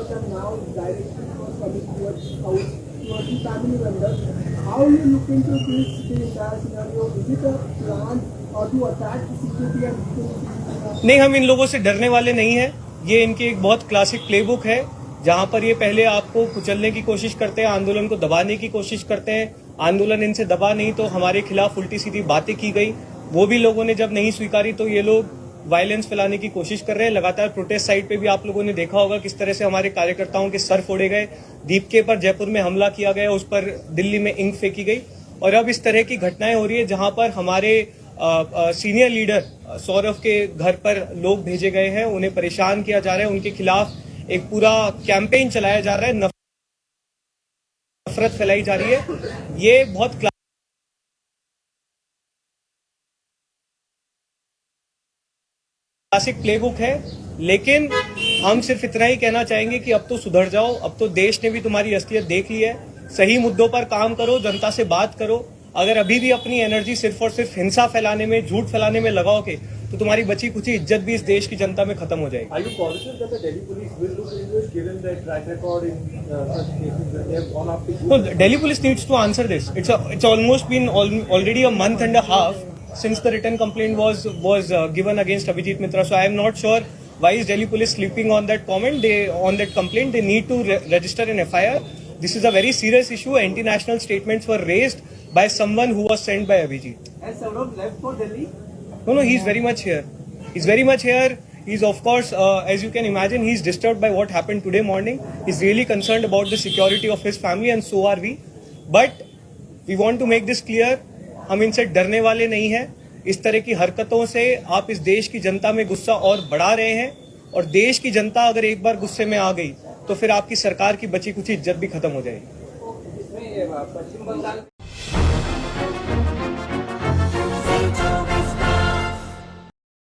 members and now direction was coming towards the family members. How you look into this entire scenario? Is it a plan to attack the CJP and नहीं, हम इन लोगों से डरने वाले नहीं हैं। ये इनकी एक बहुत क्लासिक प्लेबुक है, जहां पर ये पहले आपको कुचलने की कोशिश करते हैं, आंदोलन को दबाने की कोशिश करते हैं। आंदोलन इनसे दबा नहीं तो हमारे खिलाफ उल्टी सीधी बातें की गई, वो भी लोगों ने जब नहीं स्वीकारी तो ये लोग वायलेंस फैलाने की कोशिश कर रहे हैं। लगातार प्रोटेस्ट साइट पे भी आप लोगों ने देखा होगा किस तरह से हमारे कार्यकर्ताओं के सर फोड़े गए, दीपके पर जयपुर में हमला किया गया, उस पर दिल्ली में इंक फेंकी गई। और अब इस तरह की घटनाएं हो रही है जहां पर हमारे सीनियर लीडर सौरभ के घर पर लोग भेजे गए हैं, उन्हें परेशान किया जा रहा है, उनके खिलाफ एक पूरा कैंपेन चलाया जा रहा है, नफरत फैलाई जा रही है। ये बहुत क्लासिक प्लेबुक है, लेकिन हम सिर्फ इतना ही कहना चाहेंगे कि अब तो सुधर जाओ। अब तो देश ने भी तुम्हारी असलियत देख ली है। सही मुद्दों पर काम करो, जनता से बात करो। अगर अभी भी अपनी एनर्जी सिर्फ और सिर्फ हिंसा फैलाने में, झूठ फैलाने में लगाओगे तो तुम्हारी बची कुछ इज्जत भी इस देश की जनता में खत्म हो जाएगी। Are you positive that the Delhi police will look into it, given their track record in such cases that they have gone after you? No, Delhi police needs to answer this. It's almost been already a month and a half since the written complaint was given against Abhijit Mitra. So I am not sure why is Delhi police sleeping on that complaint. They need to register an FIR. This is a very serious issue. Anti-national statements were raised by someone who was sent by Abhijit. has Saurabh left for Delhi? No, he's very much here. He's very much here. He's, of course, as you can imagine, he's disturbed by what happened today morning. He's really concerned about the security of his family, and so are we. But we want to make this clear. हम इनसे डरने वाले नहीं हैं। इस तरह की हरकतों से आप इस देश की जनता में गुस्सा और बढ़ा रहे हैं, और देश की जनता अगर एक बार गुस्से में आ गई तो फिर आपकी सरकार की बची कुछ इज्जत भी खत्म हो जाएगी। इसमें पश्चिम बंगाल